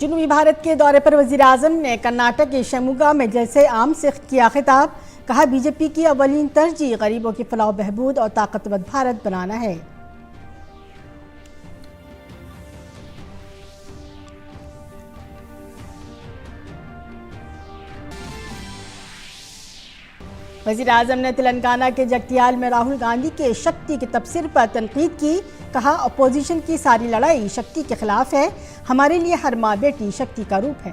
जुनूबी भारत के दौरे पर वज़ीर आज़म ने कर्नाटक के शिवमोगा में जलसे आम से किया खिताब। कहा, बीजेपी की अवलीन तरजीह गरीबों की फलाह बहबूद और ताकतवर भारत बनाना है। वज़ीर आज़म ने तेलंगाना के जगतियाल में राहुल गांधी के शक्ति के तबसर पर तनकीद की। कहा, अपोजिशन की सारी लड़ाई शक्ति के खिलाफ है। हमारे लिए हर माँ बेटी शक्ति का रूप है।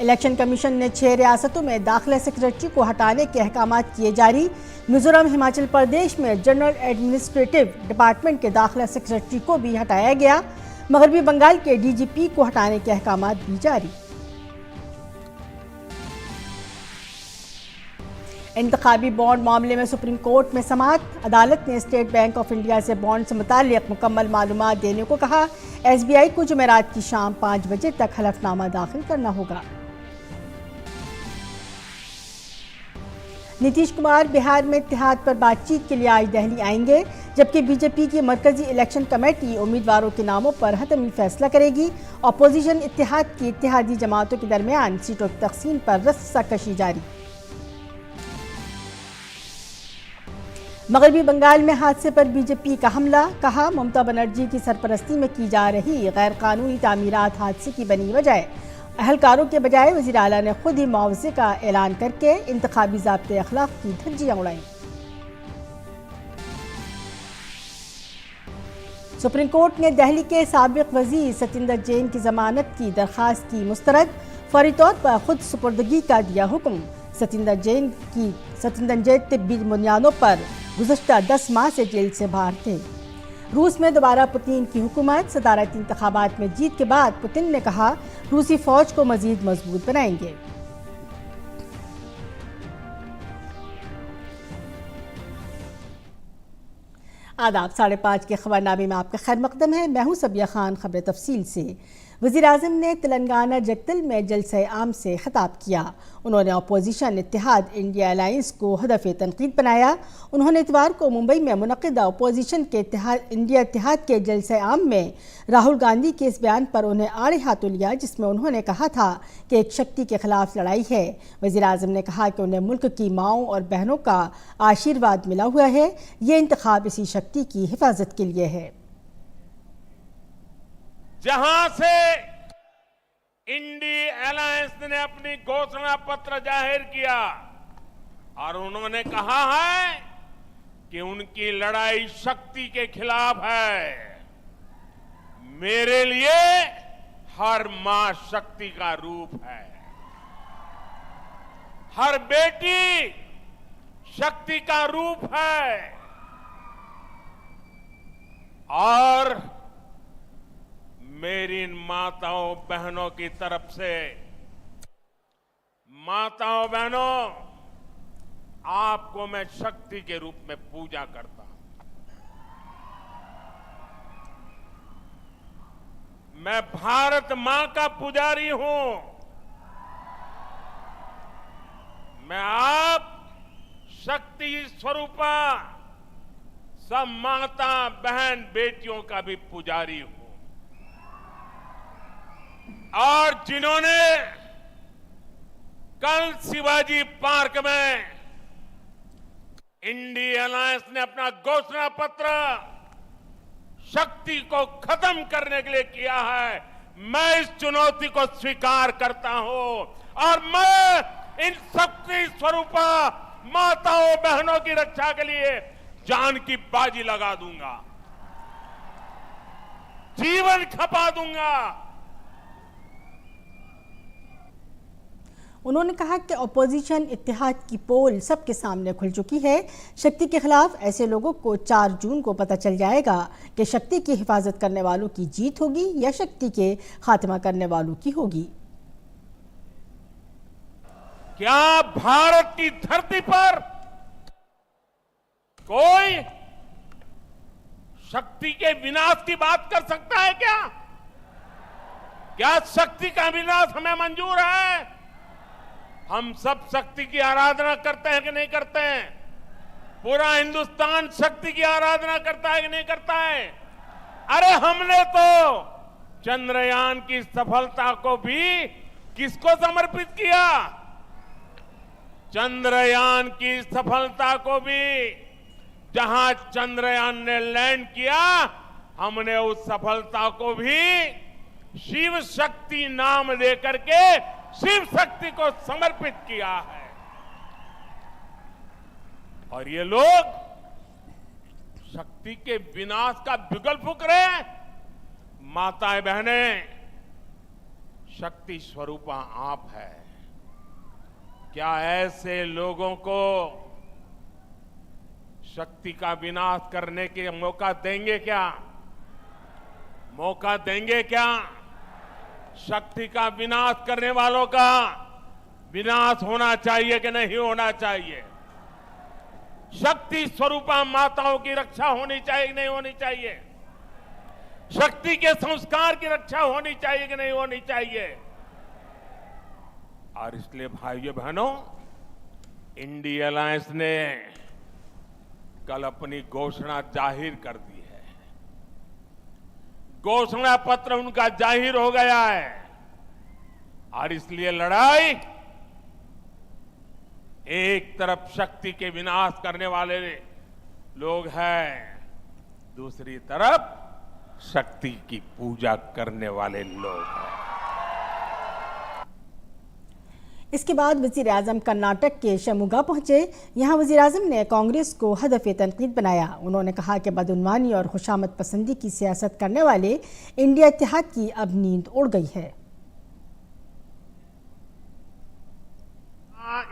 इलेक्शन कमीशन ने 6 रियासतों में दाखिला सेक्रेटरी को हटाने के अहकाम किए जारी। मिजोरम, हिमाचल प्रदेश में जनरल एडमिनिस्ट्रेटिव डिपार्टमेंट के दाखिला सेक्रेटरी को भी हटाया गया। मगरबी बंगाल के डीजीपी को हटाने के अहकाम भी जारी। इंतखाबी बॉन्ड मामले में सुप्रीम कोर्ट में समाअत। अदालत ने स्टेट बैंक ऑफ इंडिया से बॉन्ड से मुताल्लिक मुकम्मल मालूमात देने को कहा। एसबीआई को जुमेरात की शाम 5 बजे तक हलफनामा दाखिल करना होगा। नीतीश कुमार बिहार में इत्तेहाद पर बातचीत के लिए आज दिल्ली आएंगे, जबकि बीजेपी की मरकजी इलेक्शन कमेटी उम्मीदवारों के नामों पर हतमी फैसला करेगी। अपोजिशन इत्तेहाद की इत्तेहादी जमातों के दरमियान सीटों की तकसीम पर रस्साकशी जारी। मगरबी बंगाल में हादसे पर बीजेपी का हमला। कहा, ममता बनर्जी की सरपरस्ती में की जा रही गैर कानूनी तामीरात हादसे की बनी वजह। अहलकारों के बजाय वज़ीर आला ने खुद ही मुआवजे का ऐलान करके इंतखाबी ज़ाब्ते अखलाक की धज्जियां उड़ाईं। सुप्रीम कोर्ट ने दिल्ली के साबिक वज़ीर सतिंदर जैन की जमानत की दरख्वास्त की मुस्तरद। फौरी तौर पर खुद सुपुर्दगी का दिया हुक्म। सतिंदर जैन तिब्बी बुनियादों पर गुज़श्ता 10 माह से जेल से बाहर थे। रूस में दोबारा पुतिन की हुकूमत। सदारती इंतखाबात में जीत के बाद पुतिन ने कहा, रूसी फौज को मजीद मजबूत बनाएंगे। आदाब, 5:30 के खबरनामे में आपका खैर मकदम है। मैं हूं सबिया खान। खबर तफसील से। वज़ीर आज़म ने तेलंगाना जगतल में जलसे आम से खिताब किया। उन्होंने अपोजिशन इत्तेहाद इंडिया अलायंस को हदफ तनकीद बनाया। उन्होंने इतवार को मुंबई में मुनक़िदा अपोजिशन के इंडिया इत्तेहाद के जलसे आम में राहुल गांधी के इस बयान पर उन्हें आड़े हाथों लिया, जिसमें उन्होंने कहा था कि एक शक्ति के खिलाफ लड़ाई है। वज़ीर आज़म ने कहा कि उन्हें मुल्क की माओं और बहनों का आशीर्वाद मिला हुआ है। ये इंतखाब इसी शक्ति की हिफाजत के लिए है। जहां से इंडिया अलायंस ने अपनी घोषणा पत्र जाहिर किया और उन्होंने कहा है कि उनकी लड़ाई शक्ति के खिलाफ है, मेरे लिए हर मां शक्ति का रूप है, हर बेटी शक्ति का रूप है। और मेरी इन माताओं बहनों की तरफ से, माताओं बहनों, आपको मैं शक्ति के रूप में पूजा करता हूं। मैं भारत मां का पुजारी हूं। मैं आप शक्ति स्वरूपा सब माता बहन बेटियों का भी पुजारी हूं। और जिन्होंने कल शिवाजी पार्क में इंडिया अलायंस ने अपना घोषणा पत्र शक्ति को खत्म करने के लिए किया है, मैं इस चुनौती को स्वीकार करता हूं और मैं इन शक्ति स्वरूपा माताओं बहनों की रक्षा के लिए जान की बाजी लगा दूंगा, जीवन खपा दूंगा। उन्होंने कहा कि अपोजिशन इत्तेहाद की पोल सबके सामने खुल चुकी है। शक्ति के खिलाफ ऐसे लोगों को 4 जून को पता चल जाएगा कि शक्ति की हिफाजत करने वालों की जीत होगी या शक्ति के खात्मा करने वालों की होगी। क्या भारत की धरती पर कोई शक्ति के विनाश की बात कर सकता है? क्या शक्ति का विनाश हमें मंजूर है? हम सब शक्ति की आराधना करते हैं कि नहीं करते हैं? पूरा हिंदुस्तान शक्ति की आराधना करता है कि नहीं करता है? अरे हमने तो चंद्रयान की सफलता को भी किसको समर्पित किया? चंद्रयान की सफलता को भी, जहां चंद्रयान ने लैंड किया, हमने उस सफलता को भी शिव शक्ति नाम देकर के शिव शक्ति को समर्पित किया है। और ये लोग शक्ति के विनाश का बिगुल फूंक रहे हैं। माताएं बहनें, शक्ति स्वरूपा आप है। क्या ऐसे लोगों को शक्ति का विनाश करने के मौका देंगे क्या? मौका देंगे क्या? शक्ति का विनाश करने वालों का विनाश होना चाहिए कि नहीं होना चाहिए? शक्ति स्वरूपा माताओं की रक्षा होनी चाहिए कि नहीं होनी चाहिए? शक्ति के संस्कार की रक्षा होनी चाहिए कि नहीं होनी चाहिए? और इसलिए भाइयों बहनों, इंडिया अलायंस ने कल अपनी घोषणा जाहिर कर दी है। घोषणा पत्र उनका जाहिर हो गया है। और इसलिए लड़ाई, एक तरफ शक्ति के विनाश करने वाले लोग हैं, दूसरी तरफ शक्ति की पूजा करने वाले लोग हैं। इसके बाद वजीर आजम कर्नाटक के शिवमोगा पहुंचे। यहाँ वजीर आजम ने कांग्रेस को हदफ तनकीद बनाया। उन्होंने कहा कि बदउनवानी और खुशामद पसंदी की सियासत करने वाले इंडिया इत्तेहाद की अब नींद उड़ गई है।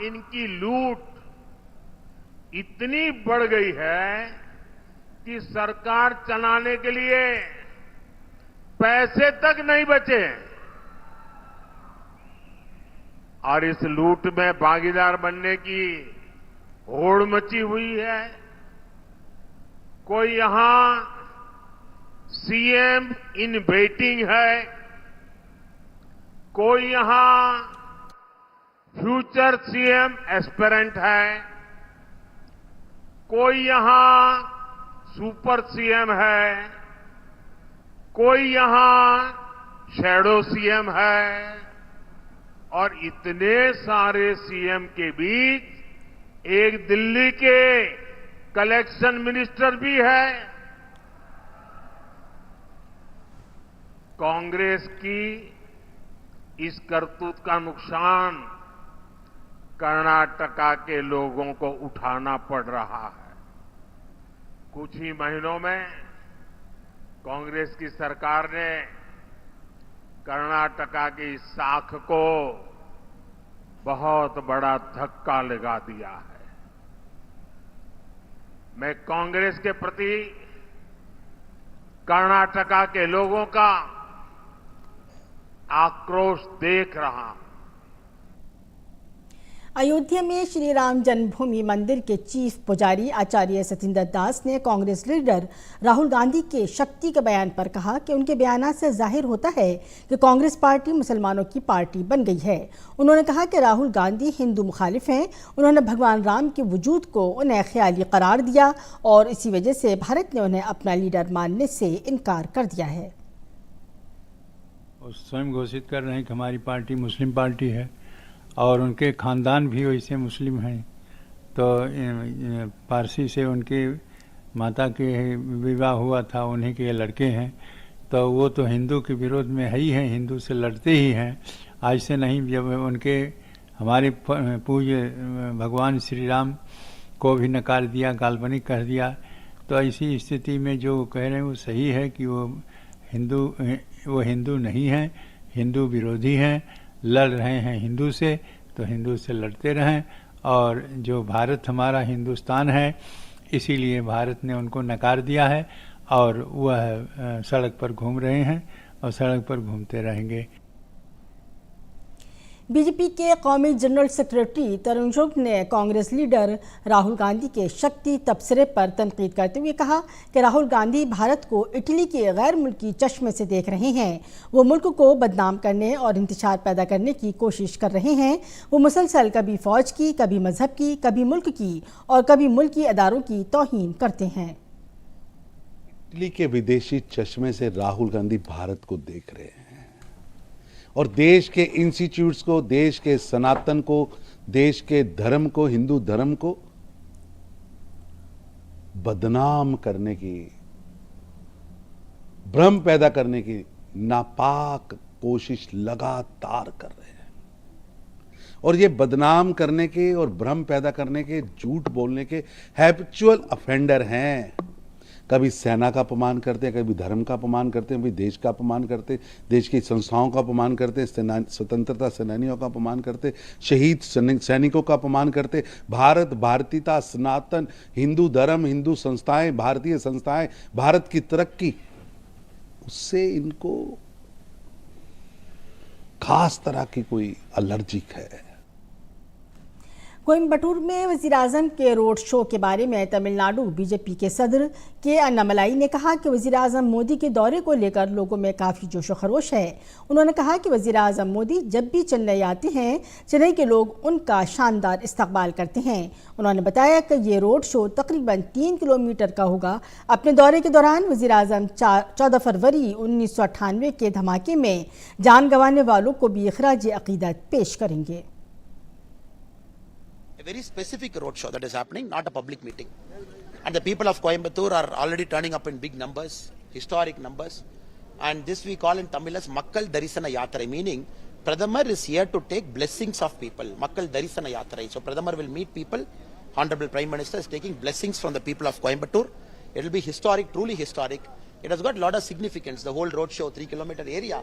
इनकी लूट इतनी बढ़ गई है कि सरकार चलाने के लिए पैसे तक नहीं बचे। और इस लूट में भागीदार बनने की होड़ मची हुई है। कोई यहां सीएम इन वेटिंग है, कोई यहां फ्यूचर सीएम एस्पिरेंट है, कोई यहां सुपर सीएम है, कोई यहां शैडो सीएम है। और इतने सारे सीएम के बीच एक दिल्ली के कलेक्शन मिनिस्टर भी है। कांग्रेस की इस करतूत का नुकसान कर्नाटका के लोगों को उठाना पड़ रहा है। कुछ ही महीनों में कांग्रेस की सरकार ने कर्नाटका की साख को बहुत बड़ा धक्का लगा दिया है। मैं कांग्रेस के प्रति कर्नाटका के लोगों का आक्रोश देख रहा हूं। अयोध्या में श्री राम जन्मभूमि मंदिर के चीफ पुजारी आचार्य सतिंदर दास ने कांग्रेस लीडर राहुल गांधी के शक्ति के बयान पर कहा कि उनके बयान से जाहिर होता है कि कांग्रेस पार्टी मुसलमानों की पार्टी बन गई है। उन्होंने कहा कि राहुल गांधी हिंदू मुखालिफ हैं। उन्होंने भगवान राम के वजूद को उन्हें ख्याली करार दिया और इसी वजह से भारत ने उन्हें अपना लीडर मानने से इनकार कर दिया है। वो स्वयं घोषित कर रहे हैं कि हमारी पार्टी मुस्लिम पार्टी है और उनके खानदान भी वैसे मुस्लिम हैं। तो पारसी से उनके माता के विवाह हुआ था, उन्हीं के लड़के हैं। तो वो तो हिंदू के विरोध में है ही हैं, हिंदू से लड़ते ही हैं। आज से नहीं, जब उनके हमारे पूज्य भगवान श्री राम को भी नकार दिया, काल्पनिक कह दिया। तो ऐसी स्थिति में जो कह रहे हैं वो सही है कि वो हिंदू नहीं हैं, हिंदू विरोधी हैं, लड़ रहे हैं हिंदू से, तो हिंदू से लड़ते रहें। और जो भारत हमारा हिंदुस्तान है, इसीलिए भारत ने उनको नकार दिया है और वह सड़क पर घूम रहे हैं और सड़क पर घूमते रहेंगे। बीजेपी के कौमी जनरल सेक्रेटरी तरुण चुग ने कांग्रेस लीडर राहुल गांधी के शक्ति तबसरे पर तनकीद करते हुए कहा कि राहुल गांधी भारत को इटली के गैर मुल्की चश्मे से देख रहे हैं। वो मुल्क को बदनाम करने और इंतशार पैदा करने की कोशिश कर रहे हैं। वो मुसलसल कभी फौज की, कभी मजहब की, कभी मुल्क की और कभी मुल्की अदारों की तौहीन करते हैं। इटली के विदेशी चश्मे से राहुल गांधी भारत को देख रहे हैं और देश के इंस्टीट्यूट्स को, देश के सनातन को, देश के धर्म को, हिंदू धर्म को बदनाम करने की, भ्रम पैदा करने की नापाक कोशिश लगातार कर रहे हैं। और ये बदनाम करने के और भ्रम पैदा करने के, झूठ बोलने के हैबिचुअल ऑफेंडर हैं। कभी सेना का अपमान करते हैं, कभी धर्म का अपमान करते हैं, कभी देश का अपमान करते, देश की संस्थाओं का अपमान करते, स्वतंत्रता सेनानियों का अपमान करते, शहीद सैनिकों का अपमान करते, भारत, भारतीयता, सनातन, हिंदू धर्म, हिंदू संस्थाएं, भारतीय संस्थाएं, भारत की तरक्की, उससे इनको खास तरह की कोई एलर्जिक है। कोयम्बटूर में वज़ीर-ए-आज़म के रोड शो के बारे में तमिलनाडु बीजेपी के सदर के अन्नामलाई ने कहा कि वज़ीर-ए-आज़म मोदी के दौरे को लेकर लोगों में काफ़ी जोश व खरोश है। उन्होंने कहा कि वज़ीर-ए-आज़म मोदी जब भी चेन्नई आते हैं, चेन्नई के लोग उनका शानदार इस्तकबाल करते हैं। उन्होंने बताया कि ये रोड शो तकरीबन 3 किलोमीटर का होगा। अपने दौरे के दौरान वज़ीर-ए-आज़म 14 फरवरी 1998 के धमाके में जान गंवाने वालों को भी खराज अकीदत पेश करेंगे। A very specific road show that is happening, not a public meeting. And the people of Coimbatore are already turning up in big numbers, historic numbers. And this we call in Tamil as Makkal Darisana Yatrai, meaning Pradhamar is here to take blessings of people. Makkal Darisana Yatrai. So Pradhamar will meet people. Honorable Prime Minister is taking blessings from the people of Coimbatore. It will be historic, truly historic. It has got a lot of significance. The whole road show, 3-kilometer area.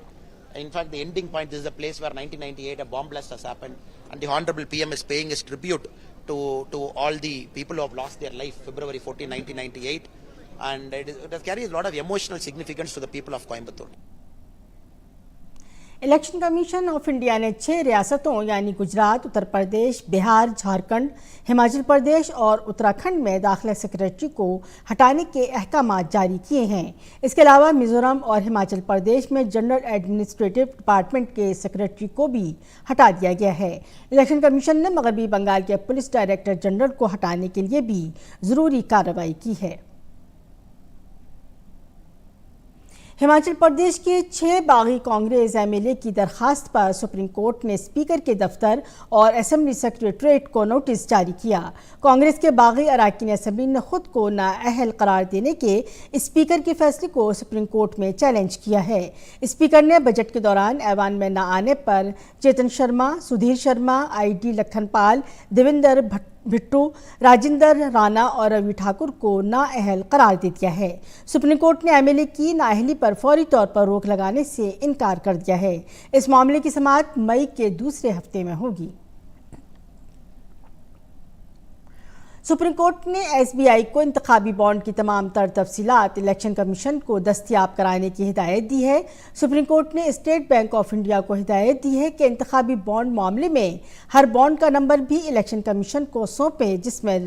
In fact, the ending point, this is the place where 1998 a bomb blast has happened, and the Honorable PM is paying his tribute to all the people who have lost their life February 14, 1998, and it carries a lot of emotional significance to the people of Coimbatore. Election commission of India ने 6 रियासतों यानी गुजरात, उत्तर प्रदेश, बिहार, झारखंड, हिमाचल प्रदेश और उत्तराखंड में दाखिला secretary को हटाने के अहकाम जारी किए हैं। इसके अलावा मिजोरम और हिमाचल प्रदेश में जनरल एडमिनिस्ट्रेटिव डिपार्टमेंट के सेक्रेटरी को भी हटा दिया गया है। इलेक्शन कमीशन ने मगरबी बंगाल के पुलिस डायरेक्टर जनरल को हटाने के लिए भी ज़रूरी कार्रवाई की है। हिमाचल प्रदेश के 6 बागी कांग्रेस एमएलए की दरखास्त पर सुप्रीम कोर्ट ने स्पीकर के दफ्तर और असेंबली सेक्रेटरीट को नोटिस जारी किया। कांग्रेस के बागी अरकान असेंबली ने खुद को नाअहल करार देने के स्पीकर के फैसले को सुप्रीम कोर्ट में चैलेंज किया है। स्पीकर ने बजट के दौरान ऐवान में न आने पर चेतन शर्मा, सुधीर शर्मा, आईडी लखनपाल, देवेंद्र भिट्टू, राजेंद्र राणा और रवि ठाकुर को नाअहल करार दे दिया है। सुप्रीम कोर्ट ने एमएलए की नाअहली पर फौरी तौर पर रोक लगाने से इनकार कर दिया है। इस मामले की समाअत मई के दूसरे हफ्ते में होगी। सुप्रीम कोर्ट ने एसबीआई को इंतखाबी बॉन्ड की तमाम तर तफसीलात इलेक्शन कमीशन को दस्तयाब कराने की हिदायत दी है। सुप्रीम कोर्ट ने स्टेट बैंक ऑफ इंडिया को हिदायत दी है कि इंतखाबी बॉन्ड मामले में हर बॉन्ड का नंबर भी इलेक्शन कमीशन को सौंपे, जिसमें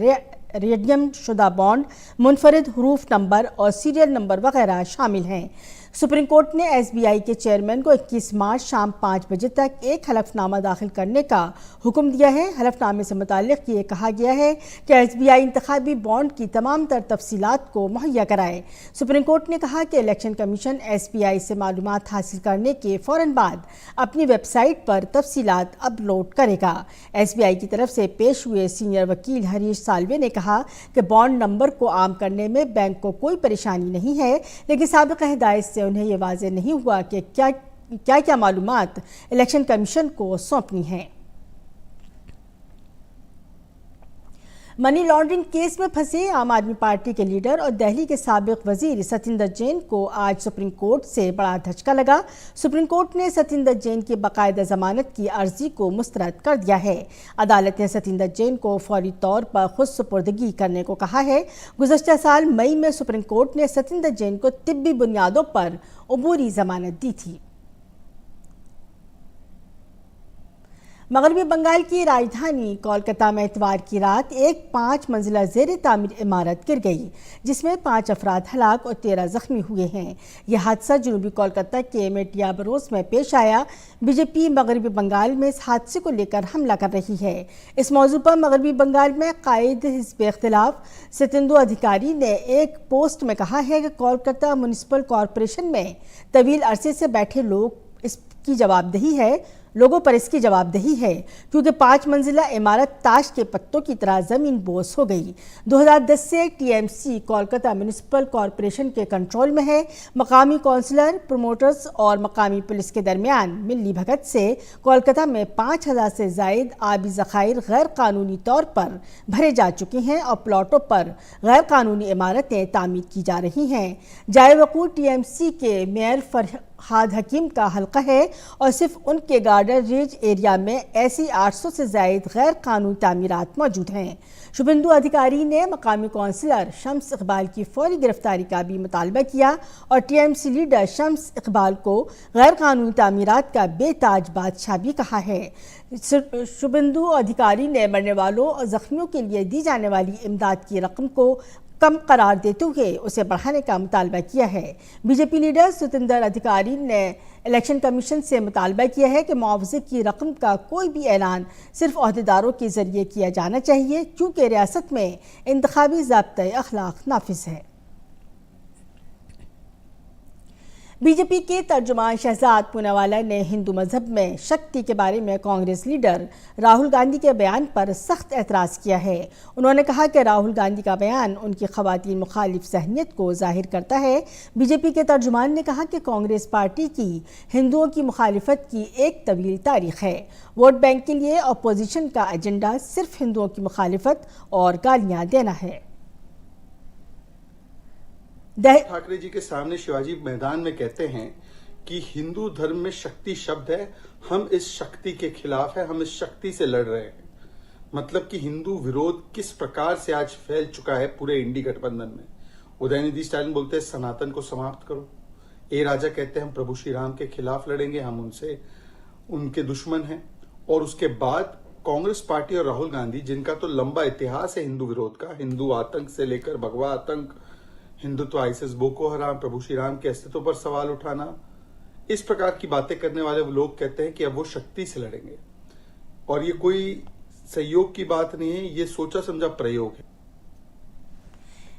रेडियम शुदा बॉन्ड, मुनफरिद हरूफ नंबर और सीरियल नंबर वगैरह शामिल हैं। सुप्रीम कोर्ट ने एसबीआई के चेयरमैन को 21 मार्च शाम 5 बजे तक एक हलफनामा दाखिल करने का हुक्म दिया है। हलफनामे से मुताल्लिक ये कहा गया है कि एसबीआई इंतखाबी बॉन्ड की तमाम तर तफसीलात को मुहैया कराए। सुप्रीम कोर्ट ने कहा कि इलेक्शन कमीशन एसबीआई से मालूमात हासिल करने के फ़ौरन बाद अपनी वेबसाइट पर तफसीलात अपलोड करेगा। एसबीआई की तरफ से पेश हुए सीनियर वकील हरीश साल्वे ने कहा कि बॉन्ड नंबर को आम करने में बैंक को कोई परेशानी नहीं है, लेकिन साबिक़ हिदायत से उन्हें यह वाज़ेह नहीं हुआ कि क्या मालूमात इलेक्शन कमीशन को सौंपनी है। मनी लॉन्ड्रिंग केस में फंसे आम आदमी पार्टी के लीडर और दिल्ली के साबिक वजीर सतिंदर जैन को आज सुप्रीम कोर्ट से बड़ा धचका लगा। सुप्रीम कोर्ट ने सतिंदर जैन की बाकायदा जमानत की अर्जी को मुस्तरद कर दिया है। अदालत ने सतिंदर जैन को फौरी तौर पर खुद सुपुर्दगी करने को कहा है। गुज़श्ता साल मई में सुप्रीम कोर्ट ने सतिंदर जैन को तिब्बी बुनियादों पर अबूरी जमानत दी थी। मगरबी बंगाल की राजधानी कोलकाता में इतवार की रात एक 5 मंजिला ज़ेर तामीर इमारत गिर गई, जिसमें 5 अफराद हलाक और 13 जख्मी हुए हैं। यह हादसा जनूबी कोलकाता के मेटिया बरोस में पेश आया। बीजेपी मगरबी बंगाल में इस हादसे को लेकर हमला कर रही है। इस मौजू पर मगरबी बंगाल में कायद हिज़्ब इख्तिलाफ सतेंदु अधिकारी ने एक पोस्ट में कहा है कि कोलकाता म्यूनिसिपल कॉरपोरेशन में तवील अरसे से बैठे लोगों पर इसकी जवाबदेही है, क्योंकि 5 मंजिला इमारत ताश के पत्तों की तरह जमीन बोस हो गई। 2010 से टीएमसी कोलकाता म्यूनिसिपल कॉरपोरेशन के कंट्रोल में है। मकामी काउंसलर, प्रमोटर्स और मकामी पुलिस के दरमियान मिली भगत से कोलकाता में 5000 से जायद आबी ज़खायर गैर कानूनी तौर पर भरे जा चुके हैं और प्लॉटों पर गैर कानूनी इमारतें तामीर की जा रही हैं। जाए वकूअ टीएमसी के मेयर फरहाद हकीम का हल्का है और सिर्फ उनके गार्डन रिज एरिया में ऐसी 800 से जायद गैर कानूनी तामीरात मौजूद हैं। शुभेंदु अधिकारी ने मकामी काउंसलर शम्स इकबाल की फौरी गिरफ्तारी का भी मुतालबा किया और टीएमसी लीडर शम्स इकबाल को गैर कानूनी तामीरात का बेताज बादशाह भी कहा है। शुभेंदु अधिकारी ने मरने वालों और जख्मियों के लिए दी जाने वाली इमदाद की रकम को कम करार देते हुए उसे बढ़ाने का मुतालबा किया है। बीजेपी लीडर सतेंद्र अधिकारी ने इलेक्शन कमीशन से मुतालबा किया है कि मुआवजे की रकम का कोई भी ऐलान सिर्फ अहदेदारों के जरिए किया जाना चाहिए, क्योंकि रियासत में इंतखाबी ज़ाब्ता अखलाक नाफिज है। बीजेपी के तर्जुमान शहजाद पूनावाला ने हिंदू मजहब में शक्ति के बारे में कांग्रेस लीडर राहुल गांधी के बयान पर सख्त एतराज़ किया है। उन्होंने कहा कि राहुल गांधी का बयान उनकी ख़वातीन मुखालिफ ज़हनियत को जाहिर करता है। बीजेपी के तर्जुमान ने कहा कि कांग्रेस पार्टी की हिंदुओं की मुखालिफत की एक तवील तारीख है। वोट बैंक के लिए अपोजिशन का एजेंडा सिर्फ हिंदुओं की मुखालिफत और गालियाँ देना है। ठाकरे जी के सामने शिवाजी मैदान में कहते हैं कि हिंदू धर्म में शक्ति शब्द है, हम इस शक्ति के खिलाफ है, हम इस शक्ति से लड़ रहे हैं। मतलब कि हिंदू विरोध किस प्रकार से आज फैल चुका है पूरे इंडी गठबंधन में। उदयनिधि स्टालिन बोलते हैं सनातन को समाप्त करो, ए राजा कहते हैं हम प्रभु श्री राम के खिलाफ लड़ेंगे, हम उनके दुश्मन हैं। और उसके बाद कांग्रेस पार्टी और राहुल गांधी, जिनका तो लंबा इतिहास है हिंदू विरोध का, हिंदू आतंक से लेकर भगवा आतंक, हिंदुत्व, आईएसआईएस, बोको हराम, प्रभु श्री राम के अस्तित्व पर सवाल उठाना, इस प्रकार की बातें करने वाले लोग कहते हैं कि अब वो शक्ति से लड़ेंगे। और ये कोई सहयोग की बात नहीं है, ये सोचा समझा प्रयोग है।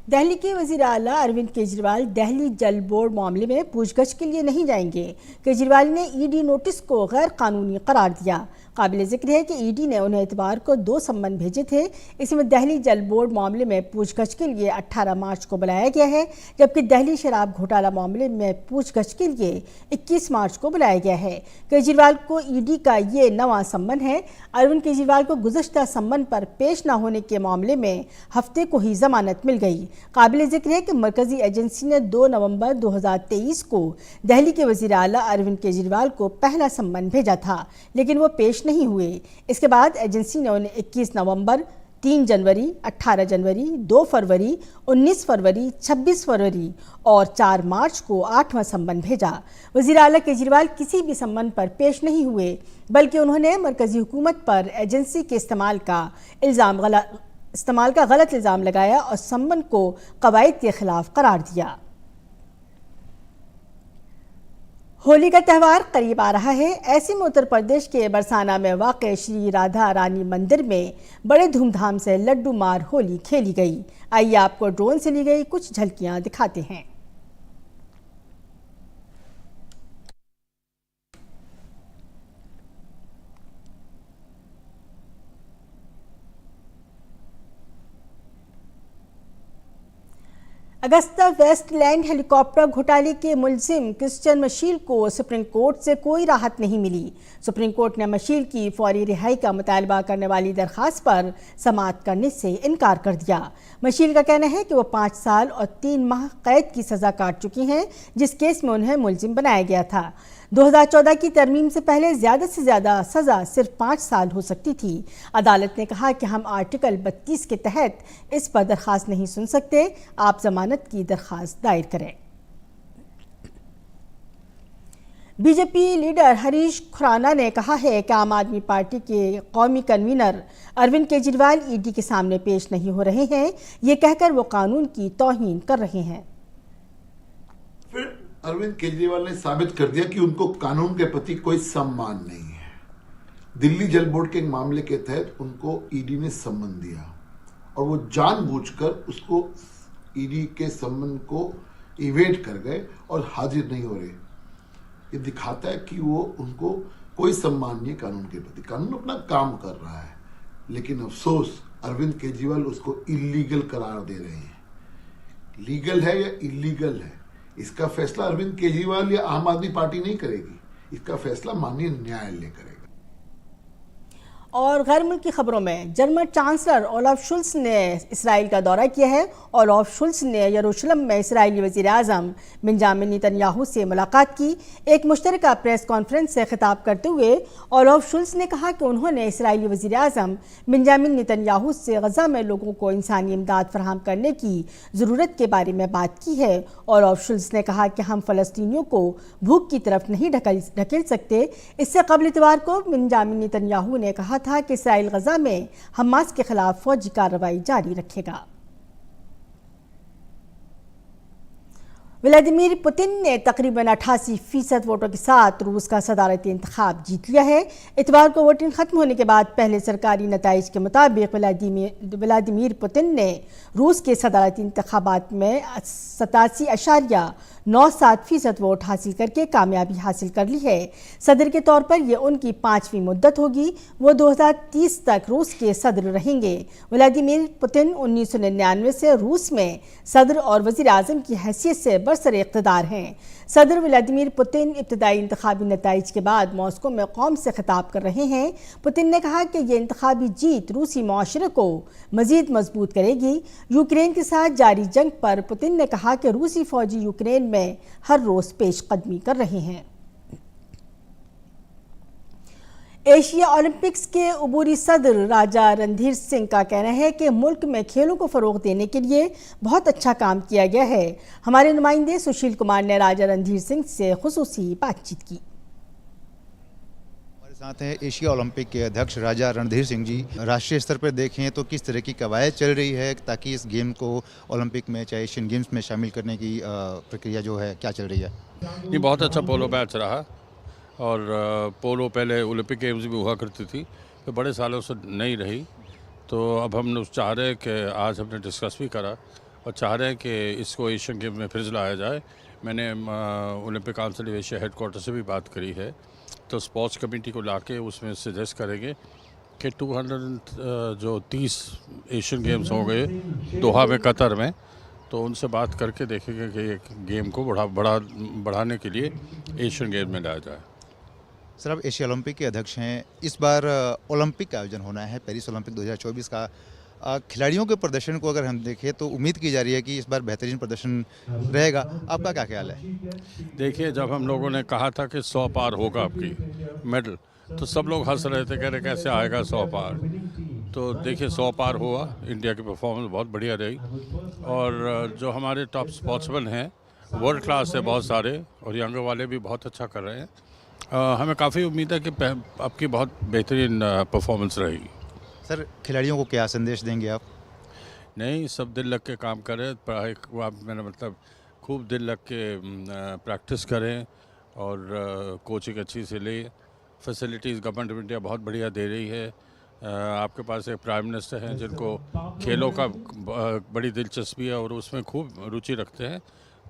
दिल्ली के वजीर आला अरविंद केजरीवाल दिल्ली जल बोर्ड मामले में पूछगछ के लिए नहीं जाएंगे। केजरीवाल ने ईडी नोटिस को गैर कानूनी करार दिया। काबिल जिक्र है कि ईडी ने उन्हें इतवार को 2 सम्मन भेजे थे। इसमें दिल्ली जल बोर्ड मामले में पूछगछ के लिए 18 मार्च को बुलाया गया है, जबकि दिल्ली शराब घोटाला मामले में पूछगछ के लिए 21 मार्च को बुलाया गया है। केजरीवाल को ईडी का ये 9वां सम्मन है। अरविंद केजरीवाल को गुज़श्ता सम्मन पर पेश न होने के मामले में हफ्ते को ही जमानत मिल गई। काबिल जिक्र है कि मरकजी एजेंसी ने 2 नवंबर 2023 को दिल्ली के वजीर आला अरविंद केजरीवाल को पहला सम्मन भेजा था, लेकिन वो पेश नहीं हुए। इसके बाद एजेंसी ने उन्हें 21 नवंबर, 3 जनवरी, 18 जनवरी, 2 फरवरी, 19 फरवरी, 26 फरवरी और 4 मार्च को 8वां सम्मन भेजा। वजीर आला केजरीवाल किसी भी सम्मन पर पेश नहीं हुए, बल्कि उन्होंने मरकजी हुकूमत पर एजेंसी के इस्तेमाल का गलत इल्ज़ाम लगाया और सम्मन को कवायद के खिलाफ करार दिया। होली का त्यौहार करीब आ रहा है। ऐसे में उत्तर प्रदेश के बरसाना में वाक़ श्री राधा रानी मंदिर में बड़े धूमधाम से लड्डू मार होली खेली गई। आइए आपको ड्रोन से ली गई कुछ झलकियां दिखाते हैं। अगस्ता वेस्टलैंड हेलीकॉप्टर घोटाले के मुलजिम क्रिश्चियन मशील को सुप्रीम कोर्ट से कोई राहत नहीं मिली। सुप्रीम कोर्ट ने मशील की फौरी रिहाई का मुतालबा करने वाली दरखास्त पर समाअत करने से इनकार कर दिया। मशील का कहना है कि वो 5 साल और 3 माह कैद की सज़ा काट चुकी हैं, जिस केस में उन्हें मुलजिम बनाया गया था। 2014 की तरमीम से पहले ज़्यादा से ज़्यादा सज़ा सिर्फ 5 साल हो सकती थी। अदालत ने कहा कि हम आर्टिकल 32 के तहत इस पर दरख्वास्त नहीं सुन सकते, आप जमानत की दरख्वास्त दायर करें। बीजेपी लीडर हरीश खुराना ने कहा है कि आम आदमी पार्टी के कौमी कन्वीनर अरविंद केजरीवाल ईडी के सामने पेश नहीं हो रहे हैं, ये कहकर वो कानून की तौहीन कर रहे हैं। फिर अरविंद केजरीवाल ने साबित कर दिया कि उनको कानून के प्रति कोई सम्मान नहीं है। दिल्ली जल बोर्ड के एक मामले के तहत उनको ईडी ने सम्मन दिया और वो जानबूझकर उसको ईडी के सम्मन को इवेट कर गए और हाजिर नहीं हो रहे। ये दिखाता है कि वो उनको कोई सम्मान नहीं कानून के प्रति। कानून अपना काम कर रहा है, लेकिन अफसोस अरविंद केजरीवाल उसको इलीगल करार दे रहे हैं। लीगल है या इलीगल है, इसका फैसला अरविंद केजरीवाल या आम आदमी पार्टी नहीं करेगी, इसका फैसला माननीय न्यायालय करेगा। और गैर मुल्की खबरों में जर्मन चांसलर ओलाफ शुल्स ने इसराइल का दौरा किया है। ओलाफ शुल्स ने यरूशलेम में इसराइली वज़ीर आज़म बेंजामिन नेतन्याहू से मुलाकात की। एक मुश्तरका प्रेस कॉन्फ्रेंस से खिताब करते हुए ओलाफ शुल्स ने कहा कि उन्होंने इसराइली वज़ीर आज़म बेंजामिन नेतन्याहू से गज़ा में लोगों को इंसानी इमदाद फराहम करने की ज़रूरत के बारे में बात की है। ओलाफ शुल्स ने कहा कि हम फ़लस्तीनियों को भूख की तरफ नहीं ढकेल सकते। इससे कबल इतवार को बेंजामिन नेतन्याहू ने कहा था कि इसराइल गजा में हमास के खिलाफ फौजी कार्रवाई जारी रखेगा। व्लादिमीर पुतिन ने तकरीबन 88% वोटों के साथ रूस का सदारती इंतखाब जीत लिया है। इतवार को वोटिंग खत्म होने के बाद पहले सरकारी नताइज के मुताबिक व्लादिमीर पुतिन ने रूस के सदारती इंतखाबात में 87.97% वोट हासिल करके कामयाबी हासिल कर ली है। सदर के तौर पर यह उनकी 5वीं मुद्दत होगी। वो 2030 तक रूस के सदर रहेंगे। व्लादिमीर पुतिन 1999 से रूस में सदर और वज़ीर आज़म की हैसियत से बरसर इक़्तिदार हैं। सदर व्लादिमीर पुतिन इब्तदाई इंतखाबी नताइज के बाद मॉस्को में कौम से खिताब कर रहे हैं। पुतिन ने कहा कि ये इंतखाबी जीत रूसी माशरे को मज़ीद मजबूत करेगी। यूक्रेन के साथ जारी जंग पर पुतिन ने कहा कि रूसी फौजी यूक्रेन में हर रोज़ पेशकदमी कर रहे हैं। एशिया ओलंपिक्स के अबूरी सदर राजा रणधीर सिंह का कहना है कि मुल्क में खेलों को फ़रोग़ देने के लिए बहुत अच्छा काम किया गया है। हमारे नुमाइंदे सुशील कुमार ने राजा रणधीर सिंह से खुसूसी बातचीत की। हमारे साथ हैं एशिया ओलंपिक के अध्यक्ष राजा रणधीर सिंह जी। राष्ट्रीय स्तर पर देखें तो किस तरह की कवायद चल रही है ताकि इस गेम को ओलंपिक में चाहे एशियन गेम्स में शामिल करने की प्रक्रिया जो है क्या चल रही है? ये बहुत अच्छा पोलो मैच रहा और पोलो पहले ओलंपिक गेम्स भी हुआ करती थी, तो बड़े सालों से नहीं रही। तो अब हम लोग चाह रहे हैं कि आज हमने डिस्कस भी करा और चाह रहे हैं कि इसको एशियन गेम में फिर लाया जाए। मैंने Olympic council of Asia headquarter से भी बात करी है, तो स्पोर्ट्स कमेटी को लाके उसमें सजेस्ट करेंगे कि 230 एशियन गेम्स हो गए दोहा में, कतर में, तो उनसे बात करके देखेंगे कि गेम को बढ़ाने के लिए एशियन गेम में लाया जाए। सर, आप एशिया ओलंपिक के अध्यक्ष हैं। इस बार ओलंपिक का आयोजन होना है, पेरिस ओलंपिक 2024 का। खिलाड़ियों के प्रदर्शन को अगर हम देखें तो उम्मीद की जा रही है कि इस बार बेहतरीन प्रदर्शन रहेगा। आपका क्या ख्याल है? देखिए, जब हम लोगों ने कहा था कि 100 पार होगा आपकी मेडल, तो सब लोग हंस रहे थे, कह रहे कैसे आएगा 100 पार। तो देखिए 100 पार हुआ। इंडिया की परफॉर्मेंस बहुत बढ़िया रही और जो हमारे टॉप स्पोर्ट्समैन हैं वर्ल्ड क्लास है बहुत सारे, और यंगर वाले भी बहुत अच्छा कर रहे हैं। हमें काफ़ी उम्मीद है कि आपकी बहुत बेहतरीन परफॉर्मेंस रहेगी। सर, खिलाड़ियों को क्या संदेश देंगे आप? नहीं, सब दिल लग के काम करें, पढ़ाई मैंने मतलब खूब दिल लग के प्रैक्टिस करें और कोचिंग अच्छी से ले। फैसिलिटीज़ गवर्नमेंट ऑफ इंडिया बहुत बढ़िया दे रही है। आपके पास एक प्राइम मिनिस्टर हैं जिनको खेलों का बड़ी दिलचस्पी है और उसमें खूब रुचि रखते हैं।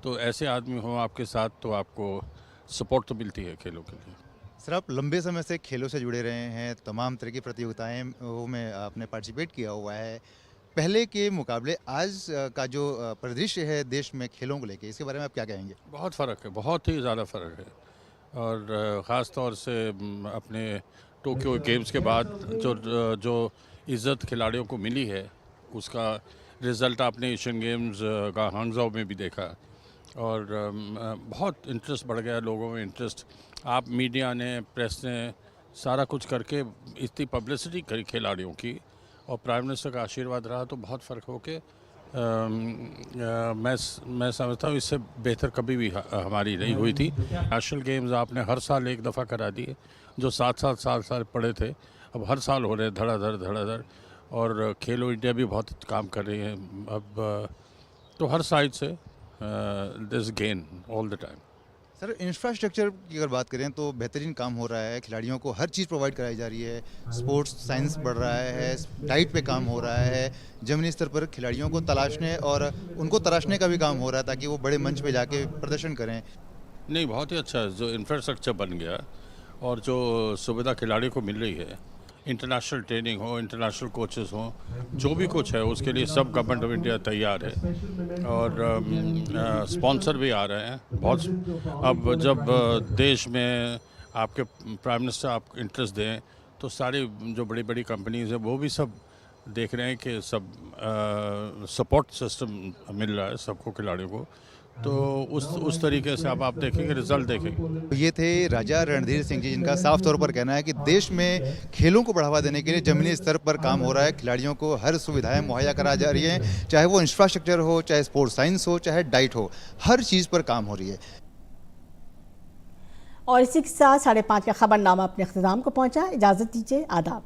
तो ऐसे आदमी हों आपके साथ तो आपको सपोर्ट तो मिलती है खेलों के लिए। सर, आप लंबे समय से खेलों से जुड़े रहे हैं, तमाम तरह की प्रतियोगिताएं में आपने पार्टिसिपेट किया हुआ है। पहले के मुकाबले आज का जो परिदृश्य है देश में खेलों को लेके, इसके बारे में आप क्या कहेंगे? बहुत फ़र्क है, बहुत ही ज़्यादा फ़र्क है। और ख़ास तौर से अपने टोक्यो गेम्स के बाद जो इज़्ज़त खिलाड़ियों को मिली है उसका रिज़ल्ट आपने एशियन गेम्स का हांगझाओ में भी देखा और बहुत इंटरेस्ट बढ़ गया लोगों में। इंटरेस्ट आप मीडिया ने, प्रेस ने सारा कुछ करके इतनी पब्लिसिटी करी खिलाड़ियों की और प्राइम मिनिस्टर का आशीर्वाद रहा तो बहुत फ़र्क हो के मैं समझता हूँ इससे बेहतर कभी भी हमारी नहीं हुई थी। नेशनल गेम्स आपने हर साल एक दफ़ा करा दिए, जो 7-7 साल पड़े थे अब हर साल हो रहे हैं धड़ाधड़। और खेलो इंडिया भी बहुत काम कर रही है अब, तो हर साइड से this gain all the time. Sir, infrastructure की अगर बात करें तो बेहतरीन काम हो रहा है, खिलाड़ियों को हर चीज़ प्रोवाइड कराई जा रही है, स्पोर्ट्स साइंस बढ़ रहा है, डाइट पे काम हो रहा है, ज़मीनी स्तर पर खिलाड़ियों को तलाशने और उनको तराशने का भी काम हो रहा है ताकि वो बड़े मंच पे जाके प्रदर्शन करें। नहीं, बहुत ही अच्छा है जो इंफ्रास्ट्रक्चर बन गया और जो सुविधा खिलाड़ी को मिल रही है, इंटरनेशनल ट्रेनिंग हो, इंटरनेशनल कोचेस हों, जो भी कुछ है उसके लिए सब गवर्नमेंट ऑफ इंडिया तैयार है और स्पॉन्सर भी आ रहे हैं बहुत। अब जब देश में आपके प्राइम मिनिस्टर आपको इंटरेस्ट दें तो सारी जो बड़ी बड़ी कंपनीज हैं वो भी सब देख रहे हैं कि सब सपोर्ट सिस्टम मिल रहा है सबको, खिलाड़ियों को, तो उस तरीके से अब आप देखेंगे, रिजल्ट देखेंगे। ये थे राजा रणधीर सिंह जी, जिनका साफ तौर पर कहना है कि देश में खेलों को बढ़ावा देने के लिए जमीनी स्तर पर काम हो रहा है, खिलाड़ियों को हर सुविधाएं मुहैया करा जा रही हैं, चाहे वो इंफ्रास्ट्रक्चर हो, चाहे स्पोर्ट्स साइंस हो, चाहे डाइट हो, हर चीज़ पर काम हो रही है। और इसी के साथ 5:30 का खबरनामा अपने इख्तिताम को पहुंचा। इजाज़त दीजिए, आदाब।